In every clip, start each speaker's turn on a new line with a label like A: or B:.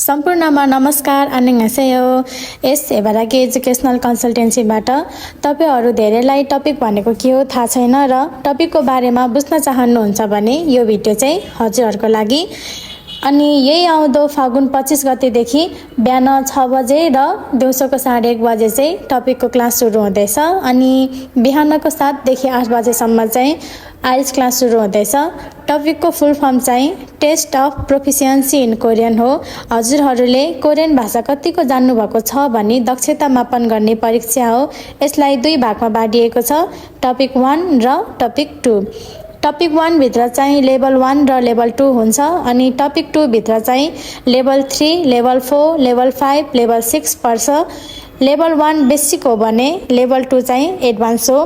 A: सम्पूर्णमा नमस्कार अन्यसेयो यस एभाराकी एजुकेसनल कन्सल्टेन्सीबाट तपाईहरु धेरैलाई टपिक भनेको के हो थाहा छैन र टपिकको बारेमा बुझ्न चाहनुहुन्छ भने यो भिडियो चाहिँ हजुरहरुको लागि। अनि यही आउँदो फागुन 25 गतेदेखि बिहान 6 बजे र दिउँसोको 1:30 बजे चाहिँ टपिकको क्लास सुरु हुँदैछ। अनि बिहानको 7 देखि 8 बजेसम्म चाहिँ आइल्स क्लास सुरु हुँदैछ। टपिकको फुल फर्म चाहिँ टेस्ट अफ प्रोफिसिएन्सी इन कोरियन हो। हजुरहरूले कोरियन भाषा कतिको जान्नु भएको छ भनी दक्षता मापन गर्ने परीक्षा हो। यसलाई दुई भागमा बाँडिएको छ, टपिक 1 र टपिक 2। टपिक 1 भित्र चाहिँ लेभल 1 र लेभल 2 हुन्छ। अनि टपिक 2 भित्र चाहिँ लेभल 3, लेभल 4, लेभल 5, लेभल 6 पर्छ। लेभल 1 बेसिक हो भने लेभल 2 चाहिँ एडभान्स हो।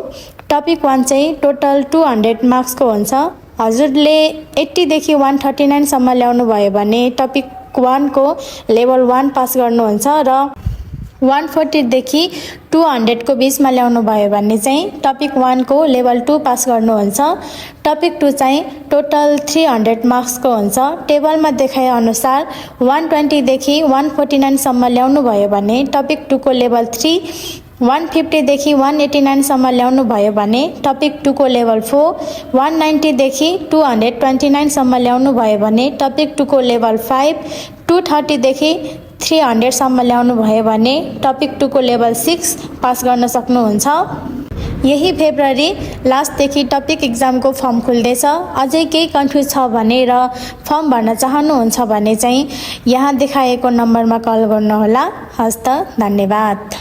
A: टपिक 1 चाहिँ टोटल 200 मार्क्सको हुन्छ। हजुरले 80 देखि 139 सम्म ल्याउनु भयो भने टपिक 1 को लेभल 1 पास गर्नुहुन्छ र 140 देखि 200 को बीचमा ल्याउनु भयो भने चाहिँ टपिक 1 को लेभल 2 पास गर्नुहुन्छ। टपिक 2 चाहिँ टोटल 300 मार्क्सको हुन्छ। टेबलमा देखाए अनुसार 120 देखि 149 सम्म ल्याउनु भयो भने टपिक 2 को लेभल 3, 150 देखि 189 सम्म ल्याउनु भयो भने टपिक 2 को लेभल 4, 190 देखि 229 सम्म ल्याउनु भयो भने टपिक 2 को लेभल 5, 230 देखि 300 सम्म ल्याउनु भयो भने टपिक 2 को लेभल 6 पास गर्न सक्नुहुन्छ। यही फेब्रुअरी लास्टदेखि टपिक एक्जामको फर्म खुल्दैछ। अझै केही कन्फ्युज छ भने र फर्म भर्न चाहनुहुन्छ भने चाहिँ यहाँ देखाएको नम्बरमा कल गर्नुहोला। हस्त, धन्यवाद।